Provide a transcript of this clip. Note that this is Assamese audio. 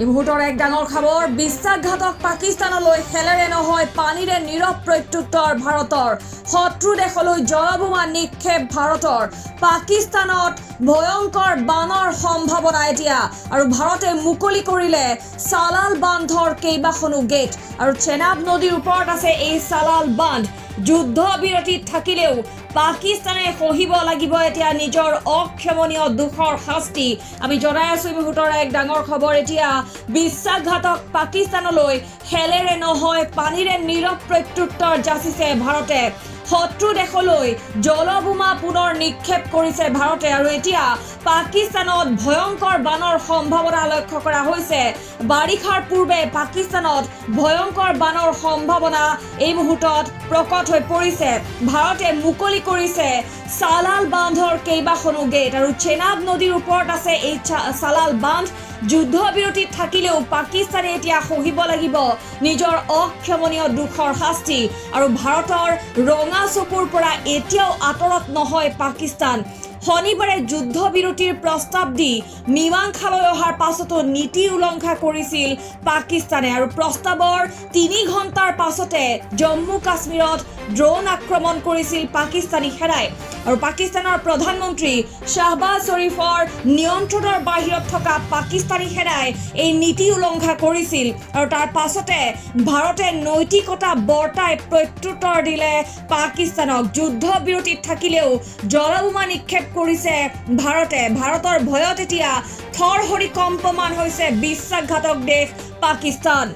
এই মুহূৰ্তৰ এক ডাঙৰ খবৰ বিশ্বাসঘাতক পাকিস্তানলৈ হেলেৰে নহয় পানীৰে নীৰৱ প্ৰত্যুত্তৰ ভাৰতৰ শত্ৰু দেশলৈ জলবোমা নিক্ষেপ ভাৰতৰ পাকিস্তানত ভয়ংকৰ বানৰ সম্ভাৱনা এতিয়া আৰু ভাৰতে মুকলি কৰিলে সালাল বান্ধৰ কেইবাখনো গেট আৰু চেনাব নদীৰ ওপৰত আছে এই সালাল বান্ধ যুদ্ধ বিৰতিত থাকিলেও পাকিস্তানে সহিব লাগিব এতিয়া নিজৰ অক্ষমনীয় দুখৰ শাস্তি আমি জনাই আছো এই মুহূৰ্তৰ এক ডাঙৰ খবৰ এতিয়া বিশ্বাসঘাতক পাকিস্তানলৈ হেলেৰে নহয় পানীৰে নীৰৱ প্ৰত্যুত্তৰ যাচিছে ভাৰতে শত্ৰু দেশলৈ জলবোমা পুনৰ নিক্ষেপ কৰিছে ভাৰতে আৰু এতিয়া পাকিস্তানত ভয়ংকৰ বানৰ সম্ভাৱনা লক্ষ্য কৰা হৈছে বাৰিষাৰ পূৰ্বে পাকিস্তানত ভয়ংকৰ বানৰ সম্ভাৱনা এই মুহূৰ্তত প্ৰকট হৈ পৰিছে ভাৰতে মুকলি কৰিছে সালাল বান্ধৰ কেইবাখনো গেট আৰু চেনাব নদীৰ ওপৰত আছে এই সালাল বান্ধ যুদ্ধ বিৰতিত থাকিলেও পাকিস্তানে এতিয়া সহিব লাগিব নিজৰ অক্ষমনীয় দুখৰ শাস্তি আৰু ভাৰতৰ ৰঙা চকুৰ পৰা এতিয়াও আঁতৰত নহয় পাকিস্তান শনিবাৰে যুদ্ধ বিৰতিৰ প্ৰস্তাৱ দি মীমাংসালৈ অহাৰ পাছতো নীতি উলংঘা কৰিছিল পাকিস্তানে আৰু প্ৰস্তাৱৰ 3 ঘণ্টাৰ পাছতে জম্মু কাশ্মীৰত ড্ৰোন আক্ৰমণ কৰিছিল পাকিস্তানী সেনাই আৰু পাকিস্তানৰ প্ৰধানমন্ত্ৰী শাহবাজ শৰীফৰ নিয়ন্ত্ৰণৰ বাহিৰত থকা পাকিস্তানী সেনাই এই নীতি উলংঘা কৰিছিল আৰু তাৰ পাছতে ভাৰতে নৈতিকতা বৰ্তাই প্ৰত্যুত্তৰ দিলে পাকিস্তানক যুদ্ধ বিৰতিত থাকিলেও জলবোমা নিক্ষেপ কৰিছে ভাৰতৰ ভয়ত এতিয়া থৰহৰি কম্পমান হৈছে বিশ্বাসঘাতক দেশ পাকিস্তান।